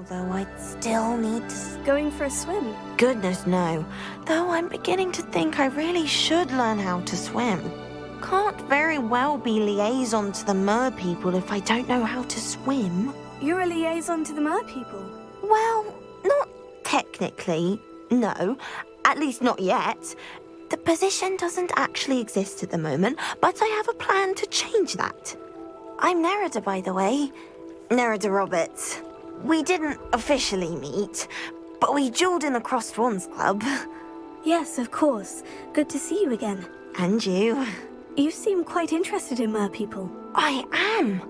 though I'd still need to... Going for a swim? Goodness, no. Though I'm beginning to think I really should learn how to swim. Can't very well be liaison to the mer people if I don't know how to swim. You're a liaison to the mer people? Well, not technically, no. At least not yet. The position doesn't actually exist at the moment, but I have a plan to change that. I'm Nerida, by the way. Nerida Roberts. We didn't officially meet, but we duelled in the Crossed Wands Club. Yes, of course. Good to see you again. And you. You seem quite interested in mer people. I am.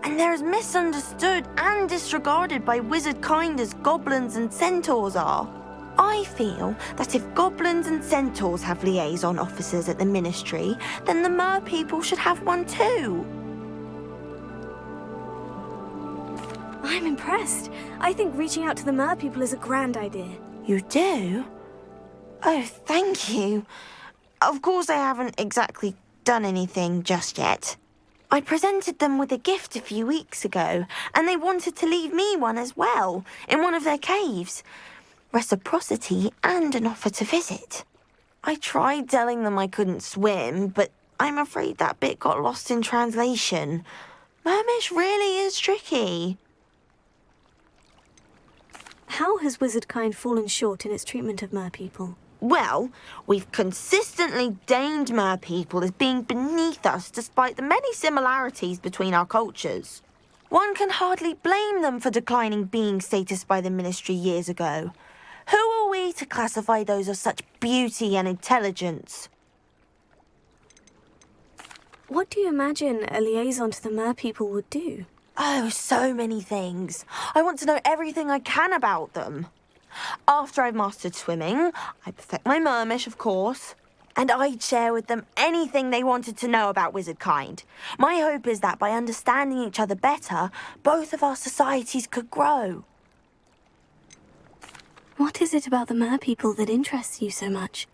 And they're as misunderstood and disregarded by wizard kind as goblins and centaurs are. I feel that if goblins and centaurs have liaison officers at the ministry, then the mer people should have one too. I'm impressed. I think reaching out to the mer people is a grand idea. You do? Oh, thank you. Of course I haven't exactly done anything just yet. I presented them with a gift a few weeks ago, and they wanted to leave me one as well, in one of their caves. Reciprocity and an offer to visit. I tried telling them I couldn't swim, but I'm afraid that bit got lost in translation. Mermish really is tricky. How has wizardkind fallen short in its treatment of mer people? Well, we've consistently deigned mer people as being beneath us despite the many similarities between our cultures. One can hardly blame them for declining being status by the ministry years ago. Who are we to classify those of such beauty and intelligence? What do you imagine a liaison to the mer people would do? Oh, so many things. I want to know everything I can about them. After I've mastered swimming, I'd perfect my mermish, of course, and I'd share with them anything they wanted to know about wizardkind. My hope is that by understanding each other better, both of our societies could grow. What is it about the mer people that interests you so much?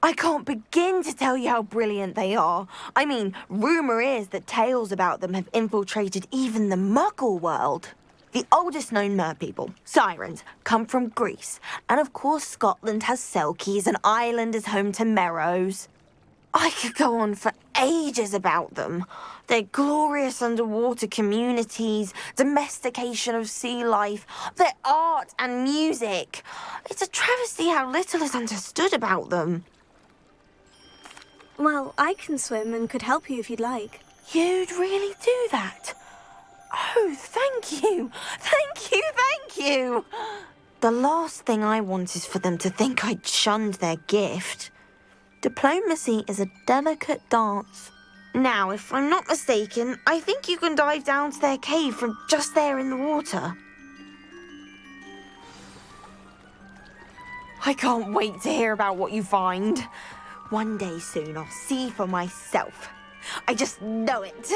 I can't begin to tell you how brilliant they are. I mean, rumour is that tales about them have infiltrated even the Muggle world. The oldest known mer people, sirens, come from Greece. And of course Scotland has Selkies and Ireland is home to Merrows. I could go on for ages about them. Their glorious underwater communities, domestication of sea life, their art and music. It's a travesty how little is understood about them. Well, I can swim and could help you if you'd like. You'd really do that? Oh, thank you. Thank you, thank you. The last thing I want is for them to think I'd shunned their gift. Diplomacy is a delicate dance. Now, if I'm not mistaken, I think you can dive down to their cave from just there in the water. I can't wait to hear about what you find. One day soon I'll see for myself. I just know it.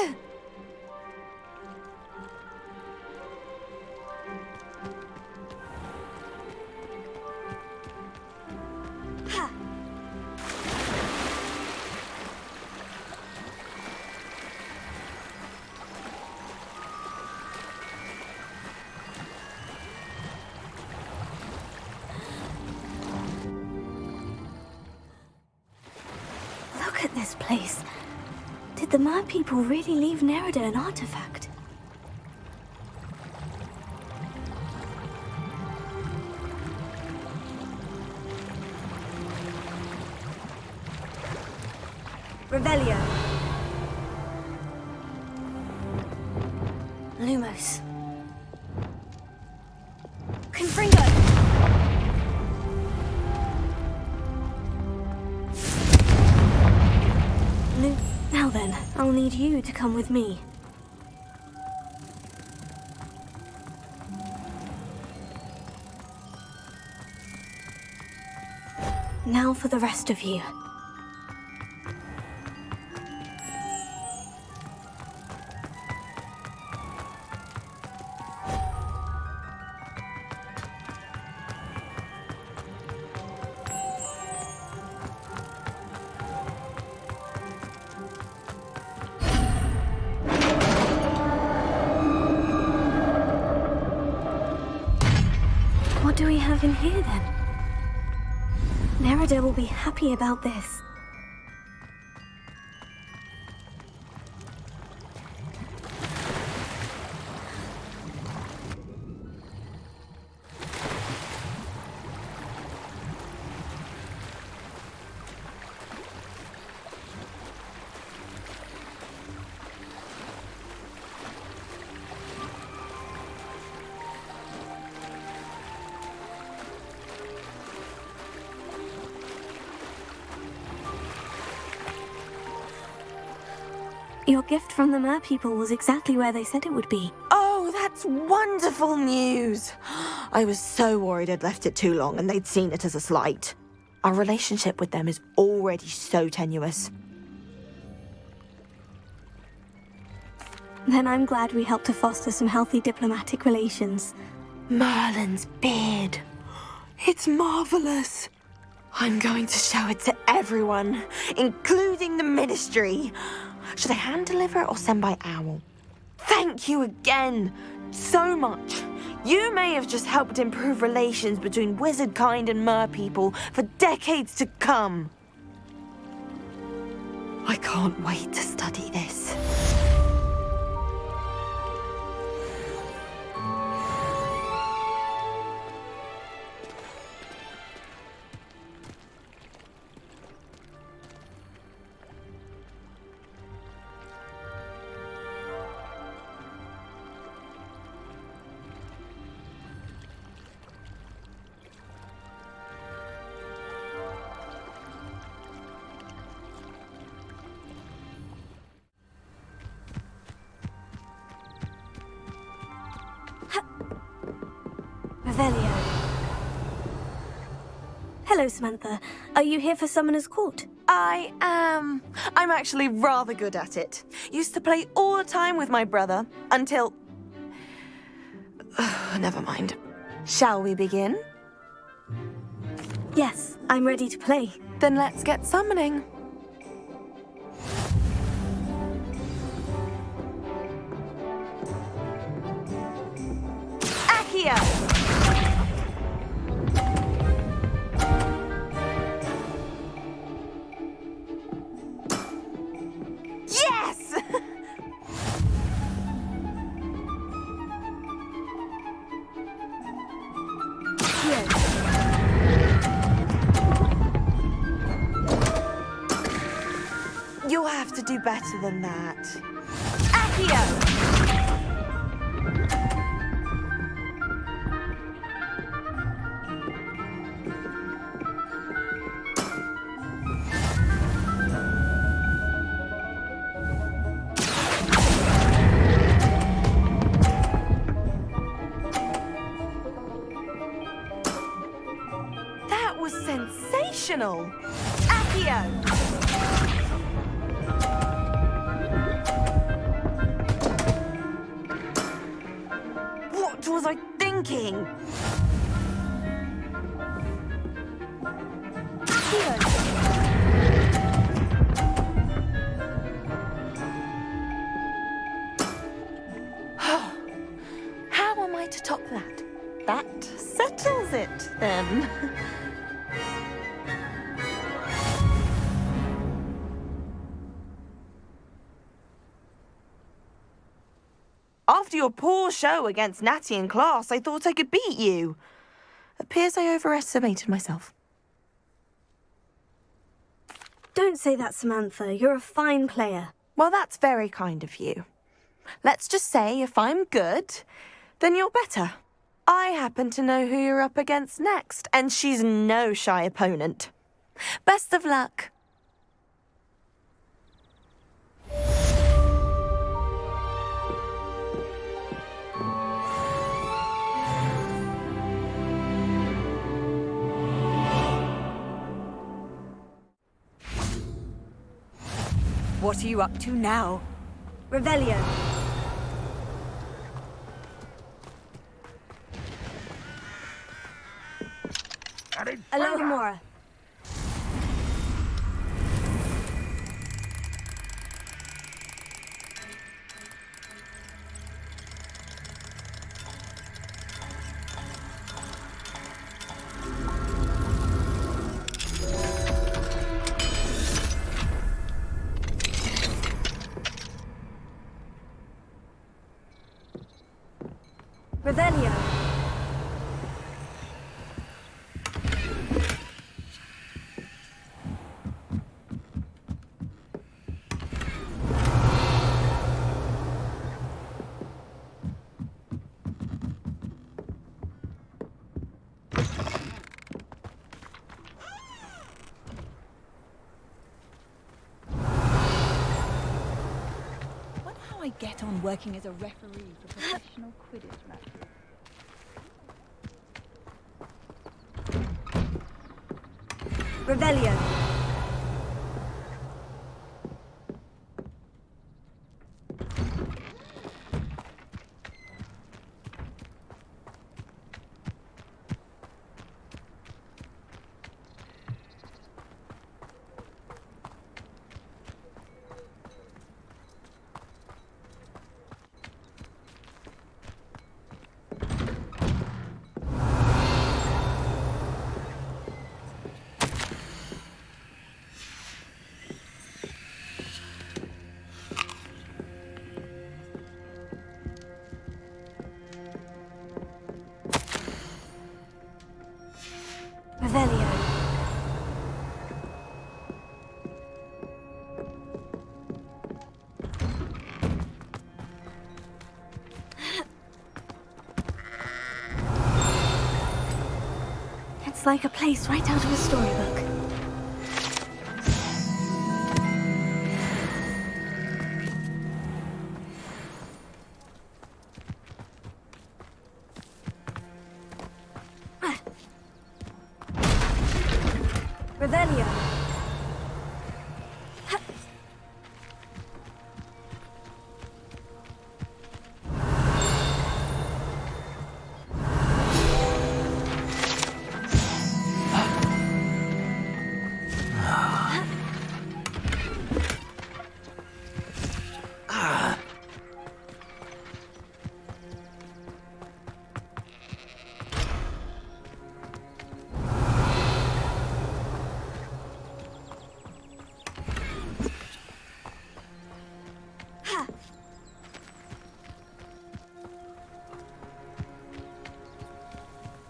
Look at this place. Did the mer people really leave Nerida an artifact? Revelio. Lumos. Confringo. Now then, I'll need you to come with me. Now for the rest of you. do we have in here then? Nerida will be happy about this. Your gift from the Mer people was exactly where they said it would be. Oh, that's wonderful news. I was so worried I'd left it too long and they'd seen it as a slight. Our relationship with them is already so tenuous. Then I'm glad we helped to foster some healthy diplomatic relations. Merlin's beard. It's marvelous. I'm going to show it to everyone, including the Ministry. Should I hand deliver or send by owl? Thank you again so much. You may have just helped improve relations between wizard kind and mer people for decades to come. I can't wait to study this. Revelio. Hello, Samantha. Are you here for Summoner's Court? I am. I'm actually rather good at it. Used to play all the time with my brother until... Never mind. Shall we begin? Yes, I'm ready to play. Then let's get summoning. Accio! Yes! You'll have to do better than that. Accio! That was sensational! Accio! What was I thinking? How am I to top that? That settles it, then. After your poor show against Natty in class, I thought I could beat you. Appears I overestimated myself. Don't say that, Samantha. You're a fine player. Well, that's very kind of you. Let's just say if I'm good, then you're better. I happen to know who you're up against next, and she's no shy opponent. Best of luck. What are you up to now? Revelio. Alohomora. Revelio. I get on working as a referee for professional Quidditch matches. Revelio. Revelio. It's like a place right out of a storybook. Revelio.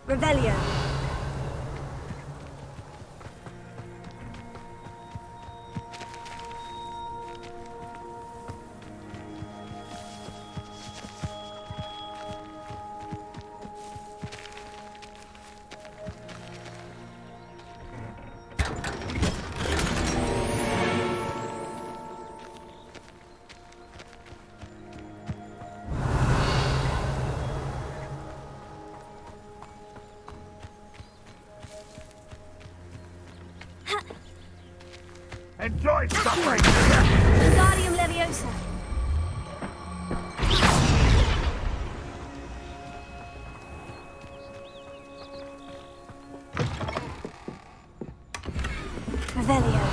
Revelio. Enjoy suffering! Wingardium Leviosa. Revelio.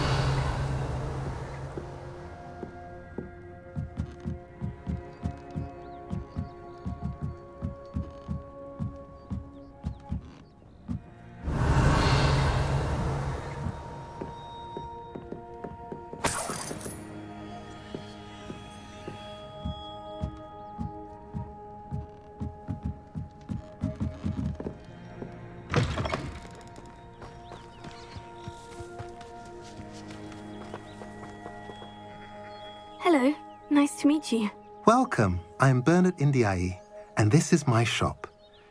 Hello, nice to meet you. Welcome. I'm Bernard Indiai, and this is my shop.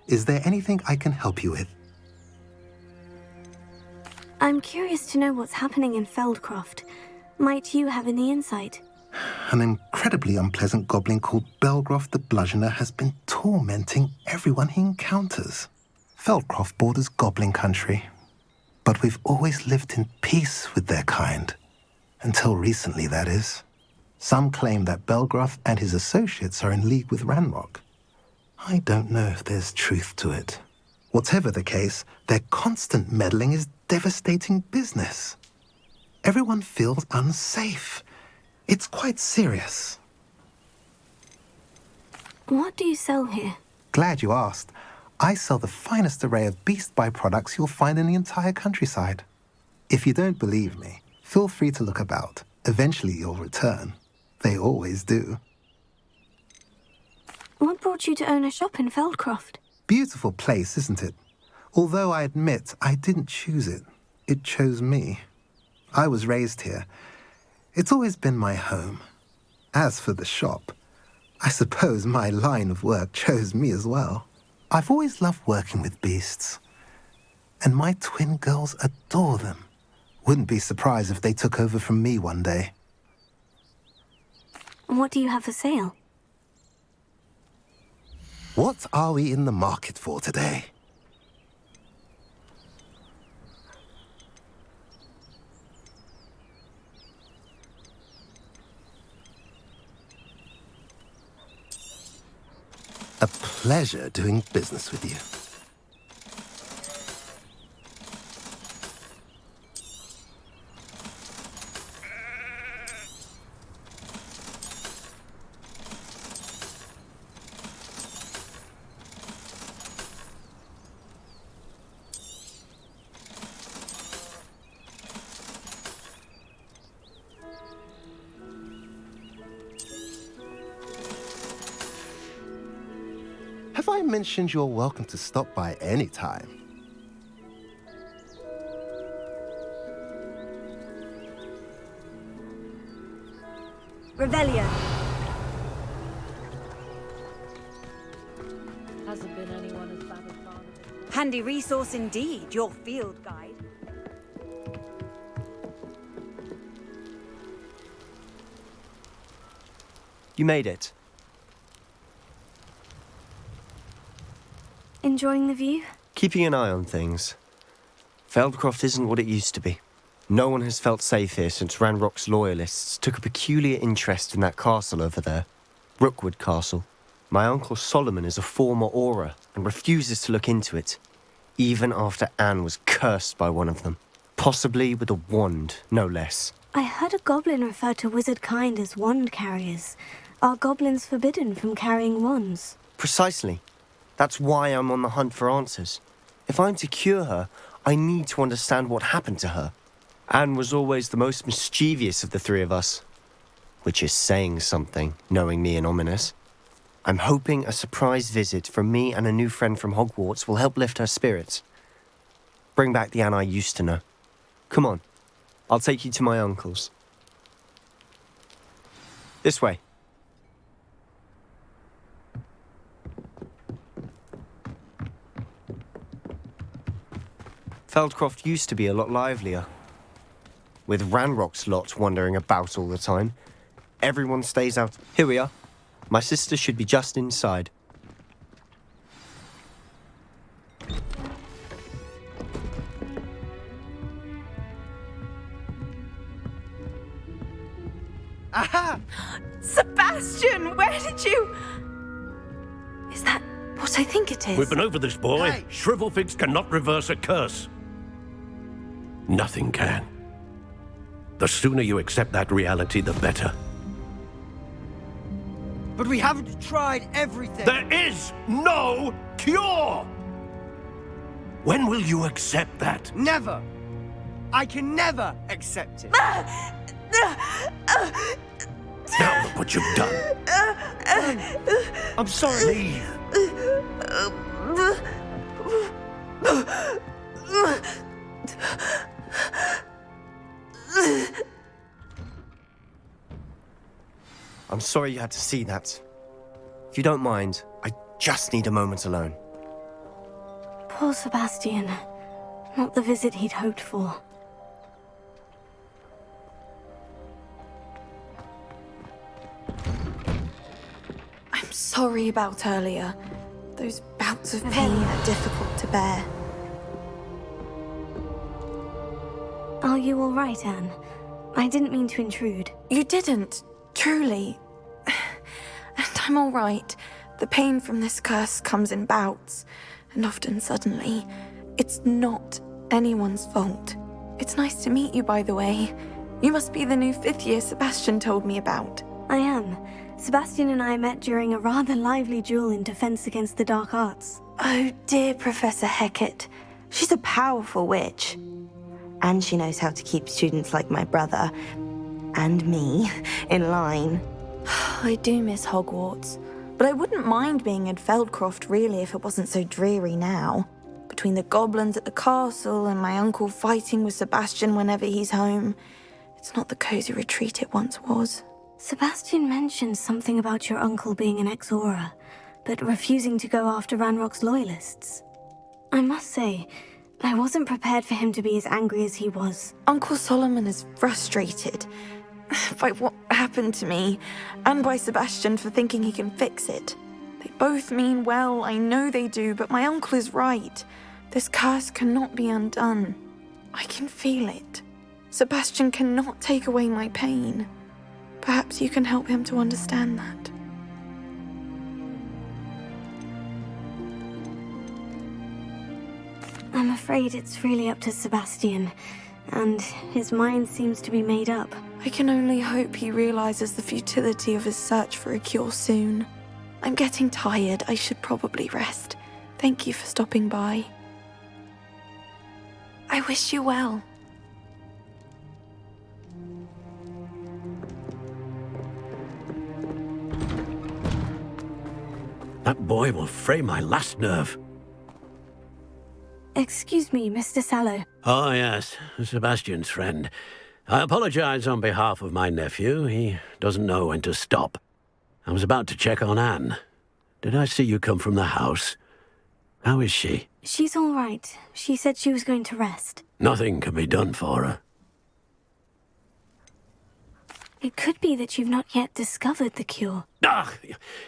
Is there anything I can help you with? I'm curious to know what's happening in Feldcroft. Might you have any insight? An incredibly unpleasant goblin called Belgroth the Bludgeoner has been tormenting everyone he encounters. Feldcroft borders goblin country, but we've always lived in peace with their kind. Until recently, that is. Some claim that Belgroth and his associates are in league with Ranrock. I don't know if there's truth to it. Whatever the case, their constant meddling is devastating business. Everyone feels unsafe. It's quite serious. What do you sell here? Glad you asked. I sell the finest array of beast byproducts you'll find in the entire countryside. If you don't believe me, feel free to look about. Eventually you'll return. They always do. What brought you to own a shop in Feldcroft? Beautiful place, isn't it? Although I admit I didn't choose it. It chose me. I was raised here. It's always been my home. As for the shop, I suppose my line of work chose me as well. I've always loved working with beasts. And my twin girls adore them. Wouldn't be surprised if they took over from me one day. What do you have for sale? What are we in the market for today? A pleasure doing business with you. Have I mentioned you're welcome to stop by any time? Revelio. Hasn't been anyone as bad as Barnabas. Handy resource indeed, your field guide. You made it. Enjoying the view? Keeping an eye on things. Feldcroft isn't what it used to be. No one has felt safe here since Ranrock's loyalists took a peculiar interest in that castle over there. Rookwood Castle. My uncle Solomon is a former Auror and refuses to look into it, even after Anne was cursed by one of them. Possibly with a wand, no less. I heard a goblin refer to wizard kind as wand carriers. Are goblins forbidden from carrying wands? Precisely. That's why I'm on the hunt for answers. If I'm to cure her, I need to understand what happened to her. Anne was always the most mischievous of the three of us. Which is saying something, knowing me and Ominous. I'm hoping a surprise visit from me and a new friend from Hogwarts will help lift her spirits. Bring back the Anne I used to know. Come on, I'll take you to my uncle's. This way. Feldcroft used to be a lot livelier. With Ranrock's lot wandering about all the time, everyone stays out. Here we are. My sister should be just inside. Aha! Sebastian, where did you... Is that what I think it is? We've been over this, boy. Hey. Shrivelfigs cannot reverse a curse. Nothing can. The sooner you accept that reality, the better. But we haven't tried everything. There is no cure! When will you accept that? Never. I can never accept it. Now look what you've done. I'm sorry. Leave. I'm sorry you had to see that. If you don't mind, I just need a moment alone. Poor Sebastian. Not the visit he'd hoped for. I'm sorry about earlier. Those bouts of pain are difficult to bear. Are you all right, Anne? I didn't mean to intrude. You didn't, truly. And I'm all right. The pain from this curse comes in bouts, and often suddenly. It's not anyone's fault. It's nice to meet you, by the way. You must be the new 5th year Sebastian told me about. I am. Sebastian and I met during a rather lively duel in Defense Against the Dark Arts. Oh, dear Professor Hecat. She's a powerful witch. And she knows how to keep students like my brother, and me, in line. I do miss Hogwarts. But I wouldn't mind being in Feldcroft, really, if it wasn't so dreary now. Between the goblins at the castle and my uncle fighting with Sebastian whenever he's home, it's not the cosy retreat it once was. Sebastian mentioned something about your uncle being an ex-Aura, but refusing to go after Ranrock's loyalists. I must say, I wasn't prepared for him to be as angry as he was. Uncle Solomon is frustrated by what happened to me, and by Sebastian for thinking he can fix it. They both mean well, I know they do, but my uncle is right. This curse cannot be undone. I can feel it. Sebastian cannot take away my pain. Perhaps you can help him to understand that. I'm afraid it's really up to Sebastian, and his mind seems to be made up. I can only hope he realizes the futility of his search for a cure soon. I'm getting tired. I should probably rest. Thank you for stopping by. I wish you well. That boy will fray my last nerve. Excuse me, Mr. Sallow. Oh, yes, Sebastian's friend. I apologize on behalf of my nephew. He doesn't know when to stop. I was about to check on Anne. Did I see you come from the house? How is she? She's all right. She said she was going to rest. Nothing can be done for her. It could be that you've not yet discovered the cure. Ah,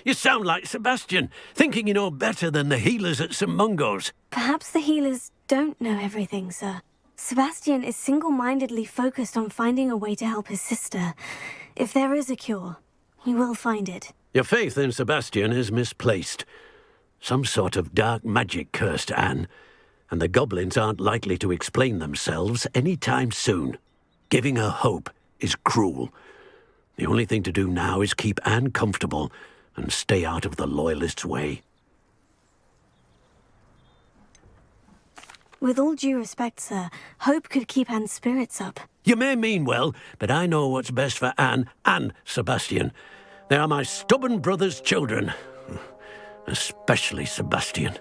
you sound like Sebastian, thinking you know better than the healers at St. Mungo's. Perhaps the healers don't know everything, sir. Sebastian is single-mindedly focused on finding a way to help his sister. If there is a cure, he will find it. Your faith in Sebastian is misplaced. Some sort of dark magic cursed Anne, and the goblins aren't likely to explain themselves any time soon. Giving her hope is cruel. The only thing to do now is keep Anne comfortable and stay out of the Loyalists' way. With all due respect, sir, hope could keep Anne's spirits up. You may mean well, but I know what's best for Anne and Sebastian. They are my stubborn brother's children. Especially Sebastian.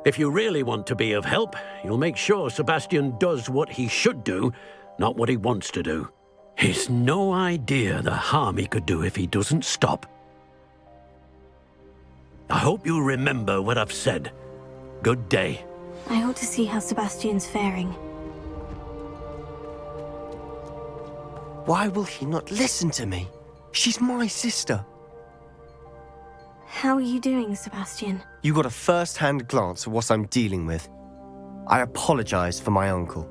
If you really want to be of help, you'll make sure Sebastian does what he should do, not what he wants to do. He's no idea the harm he could do if he doesn't stop. I hope you'll remember what I've said. Good day. I ought to see how Sebastian's faring. Why will he not listen to me? She's my sister. How are you doing, Sebastian? You got a first-hand glance at what I'm dealing with. I apologize for my uncle.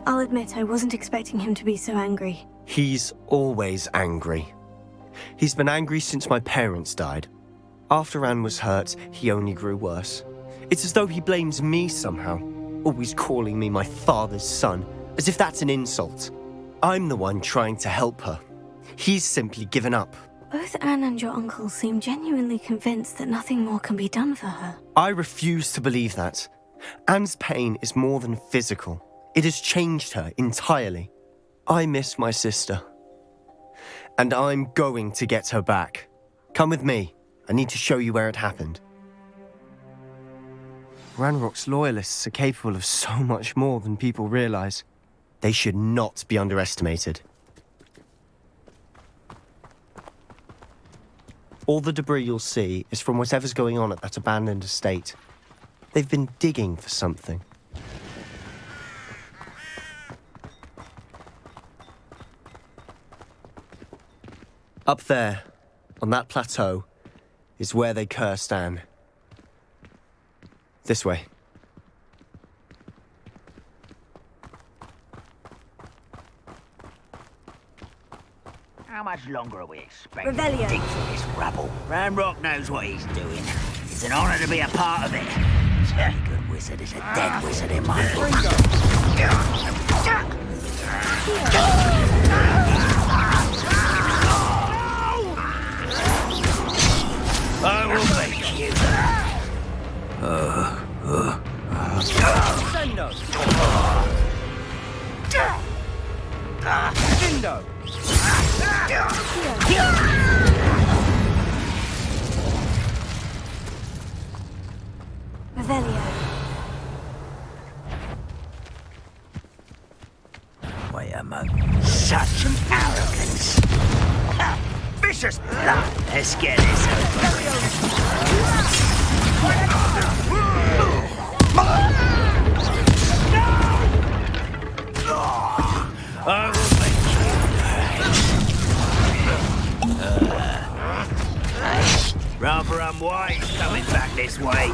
I'll admit I wasn't expecting him to be so angry. He's always angry. He's been angry since my parents died. After Anne was hurt, he only grew worse. It's as though he blames me somehow, always calling me my father's son, as if that's an insult. I'm the one trying to help her. He's simply given up. Both Anne and your uncle seem genuinely convinced that nothing more can be done for her. I refuse to believe that. Anne's pain is more than physical. It has changed her entirely. I miss my sister. And I'm going to get her back. Come with me. I need to show you where it happened. Ranrock's loyalists are capable of so much more than people realize. They should not be underestimated. All the debris you'll see is from whatever's going on at that abandoned estate. They've been digging for something. Up there, on that plateau, is where they cursed Anne. This way. How much longer are we expecting? Revelio. Dig for this rubble. Ranrock knows what he's doing. It's an honor to be a part of it. Any good wizard is a dead wizard in my book. I will make you. Gryffindor. Revelio. Wait a moment. Such an arrogance. Ha! Vicious blood. Let's get this over. I will make you. Rather unwise coming back this way.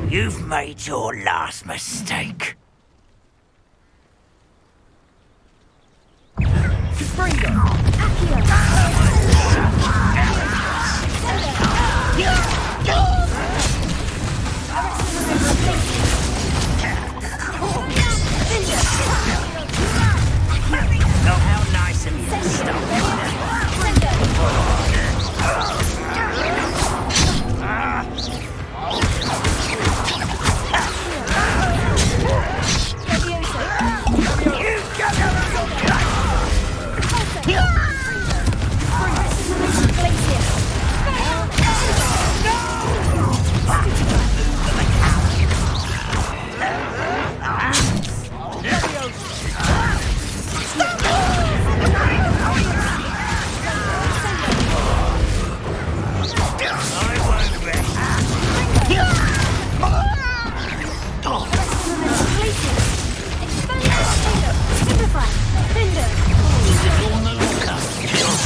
You've made your last mistake. Oh, how nice of you to stop.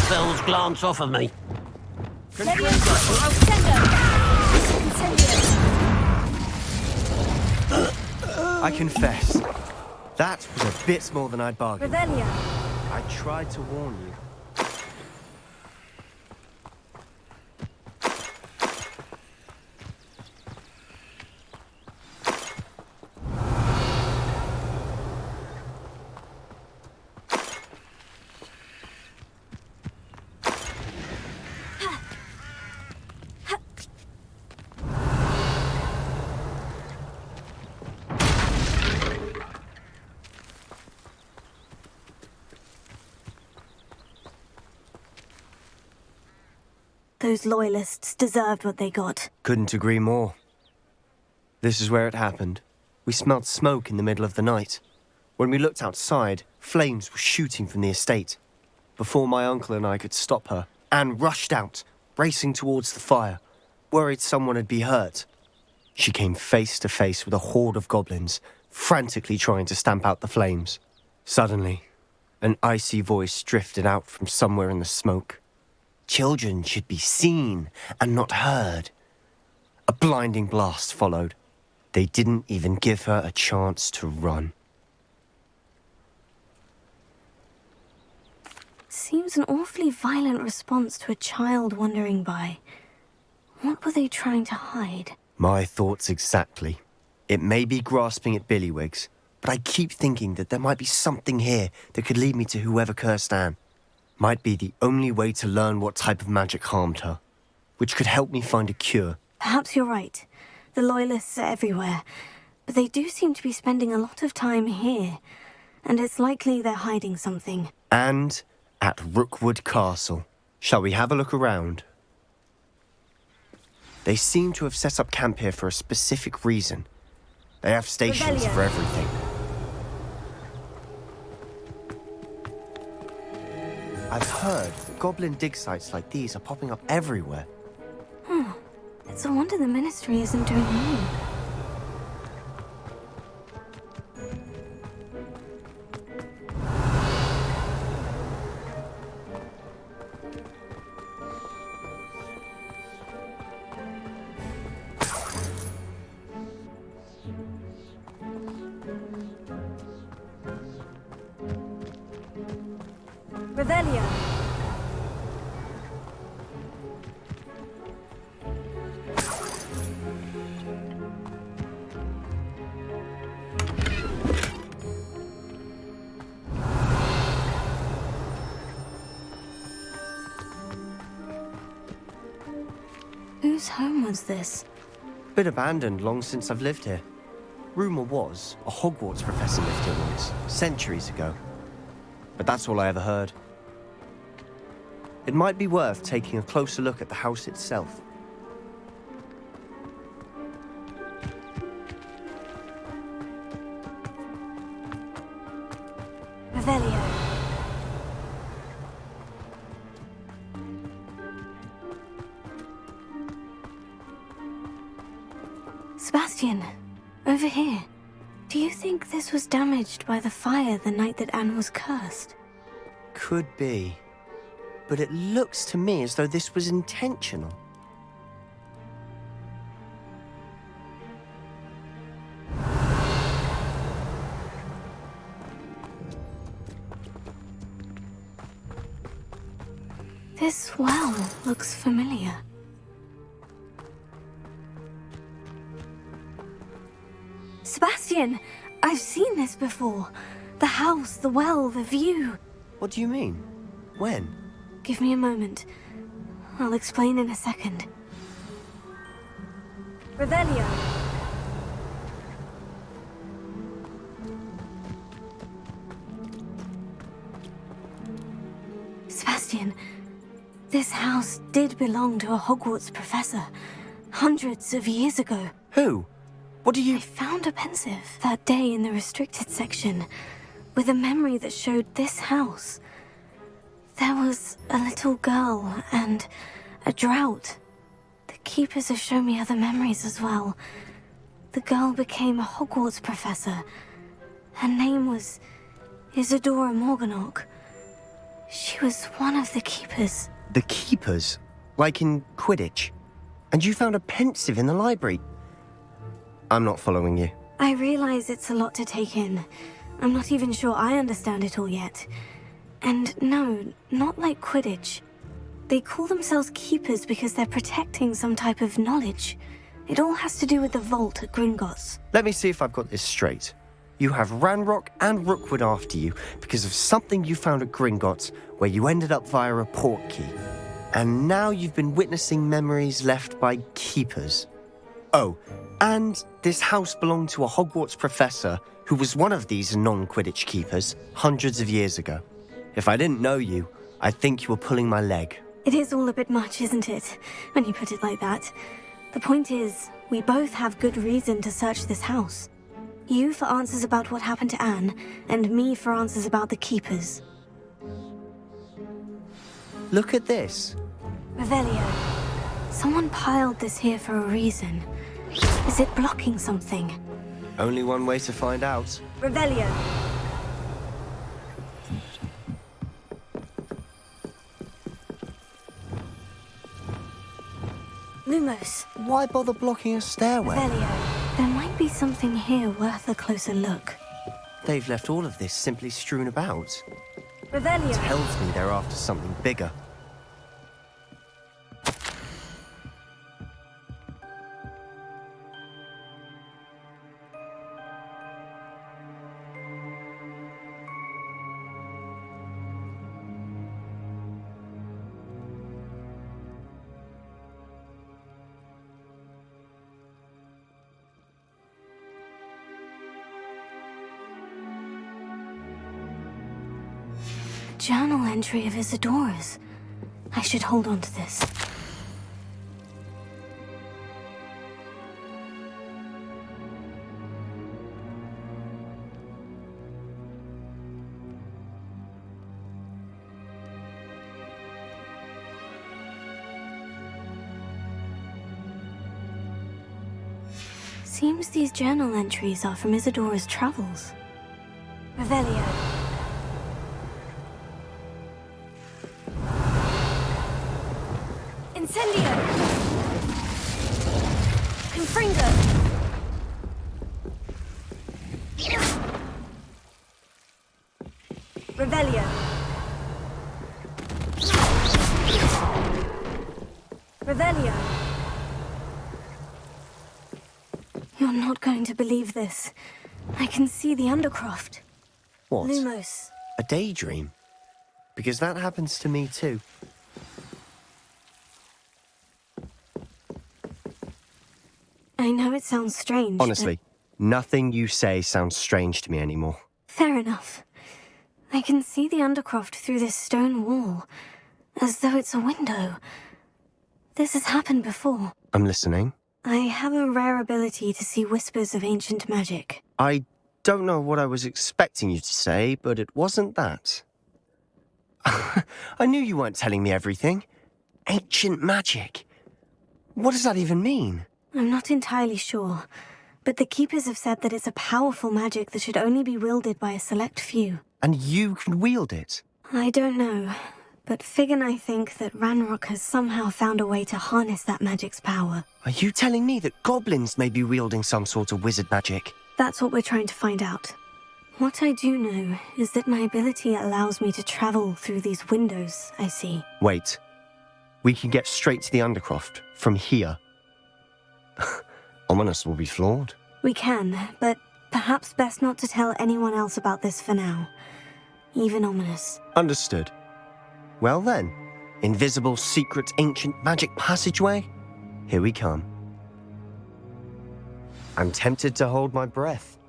Spells glance off of me. I confess, that was a bit more than I'd bargained. Revelio. I tried to warn you. Those loyalists deserved what they got. Couldn't agree more. This is where it happened. We smelled smoke in the middle of the night. When we looked outside, flames were shooting from the estate. Before my uncle and I could stop her, Anne rushed out, racing towards the fire, worried someone had been hurt. She came face to face with a horde of goblins, frantically trying to stamp out the flames. Suddenly, an icy voice drifted out from somewhere in the smoke. Children should be seen and not heard. A blinding blast followed. They didn't even give her a chance to run. Seems an awfully violent response to a child wandering by. What were they trying to hide? My thoughts exactly. It may be grasping at Billywigs, but I keep thinking that there might be something here that could lead me to whoever cursed Anne. Might be the only way to learn what type of magic harmed her, which could help me find a cure. Perhaps you're right. The Loyalists are everywhere, but they do seem to be spending a lot of time here, and it's likely they're hiding something. And at Rookwood Castle. Shall we have a look around? They seem to have set up camp here for a specific reason. They have stations for everything. I've heard that goblin dig sites like these are popping up everywhere. It's a wonder the Ministry isn't doing more. Revelio. Whose home was this? been abandoned long since I've lived here. Rumour was a Hogwarts professor lived here once, centuries ago. But that's all I ever heard. It might be worth taking a closer look at the house itself. Revelio. Sebastian, over here. Do you think this was damaged by the fire the night that Anne was cursed? Could be. But it looks to me as though this was intentional. This well looks familiar. Sebastian, I've seen this before. The house, the well, the view. What do you mean? When? Give me a moment. I'll explain in a second. Revelio. Sebastian, this house did belong to a Hogwarts professor, hundreds of years ago. Who? What do you... I found a pensive that day in the restricted section, with a memory that showed this house. There was a little girl and a drought. The keepers have shown me other memories as well. The girl became a Hogwarts professor. Her name was Isadora Morganach. She was one of the keepers. The keepers? Like in Quidditch? And you found a pensive in the library? I'm not following you. I realize it's a lot to take in. I'm not even sure I understand it all yet. And no, not like Quidditch. They call themselves keepers because they're protecting some type of knowledge. It all has to do with the vault at Gringotts. Let me see if I've got this straight. You have Ranrock and Rookwood after you because of something you found at Gringotts where you ended up via a portkey. And now you've been witnessing memories left by keepers. Oh, and this house belonged to a Hogwarts professor who was one of these non-Quidditch keepers hundreds of years ago. If I didn't know you, I'd think you were pulling my leg. It is all a bit much, isn't it, when you put it like that? The point is, we both have good reason to search this house. You for answers about what happened to Anne, and me for answers about the keepers. Look at this. Revelio. Someone piled this here for a reason. Is it blocking something? Only one way to find out. Revelio. Lumos. Why bother blocking a stairway? Revelio. There might be something here worth a closer look. They've left all of this simply strewn about. Revelio. Tells me they're after something bigger. Journal entry of Isadora's. I should hold on to this. Seems these journal entries are from Isadora's travels. Revelio. Incendio! Confringo! Revelio! Revelio! You're not going to believe this. I can see the Undercroft. What? Lumos. A daydream? Because that happens to me too. I know it sounds strange. Honestly, nothing you say sounds strange to me anymore. Fair enough. I can see the Undercroft through this stone wall, as though it's a window. This has happened before. I'm listening. I have a rare ability to see whispers of ancient magic. I don't know what I was expecting you to say, but it wasn't that. I knew you weren't telling me everything. Ancient magic. What does that even mean? I'm not entirely sure, but the Keepers have said that it's a powerful magic that should only be wielded by a select few. And you can wield it? I don't know, but Fig and I think that Ranrock has somehow found a way to harness that magic's power. Are you telling me that goblins may be wielding some sort of wizard magic? That's what we're trying to find out. What I do know is that my ability allows me to travel through these windows I see. Wait. We can get straight to the Undercroft from here. Ominous will be flawed. We can, but perhaps best not to tell anyone else about this for now. Even Ominous. Understood. Well then, invisible, secret, ancient magic passageway? Here we come. I'm tempted to hold my breath.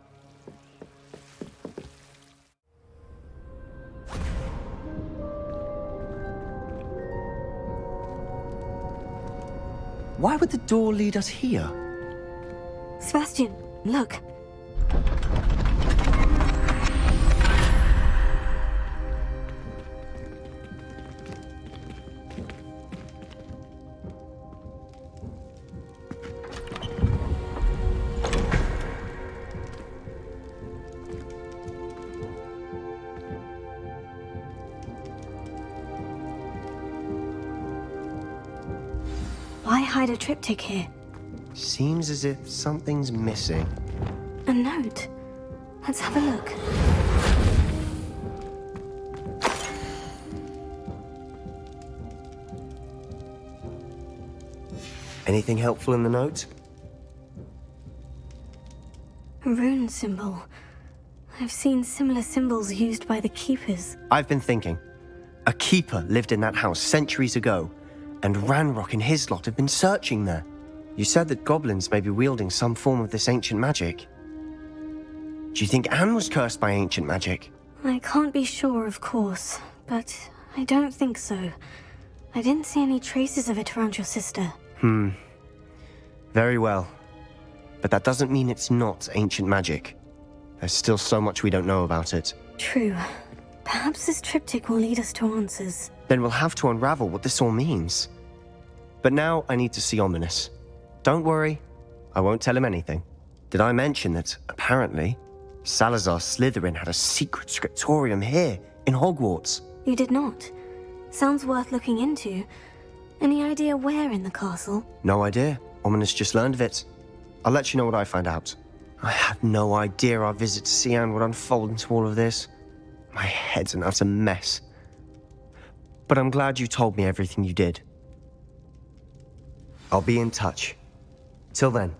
Why would the door lead us here? Sebastian, look. Why hide a triptych here? Seems as if something's missing. A note. Let's have a look. Anything helpful in the note? A rune symbol. I've seen similar symbols used by the Keepers. I've been thinking. A keeper lived in that house centuries ago, and Ranrock and his lot have been searching there. You said that goblins may be wielding some form of this ancient magic. Do you think Anne was cursed by ancient magic? I can't be sure, of course, but I don't think so. I didn't see any traces of it around your sister. Very well. But that doesn't mean it's not ancient magic. There's still so much we don't know about it. True. Perhaps this triptych will lead us to answers. Then we'll have to unravel what this all means. But now I need to see Ominous. Don't worry, I won't tell him anything. Did I mention that, apparently, Salazar Slytherin had a secret scriptorium here in Hogwarts? You did not. Sounds worth looking into. Any idea where in the castle? No idea. Ominous just learned of it. I'll let you know what I find out. I had no idea our visit to Cian would unfold into all of this. My head's an utter mess. But I'm glad you told me everything you did. I'll be in touch. Till then.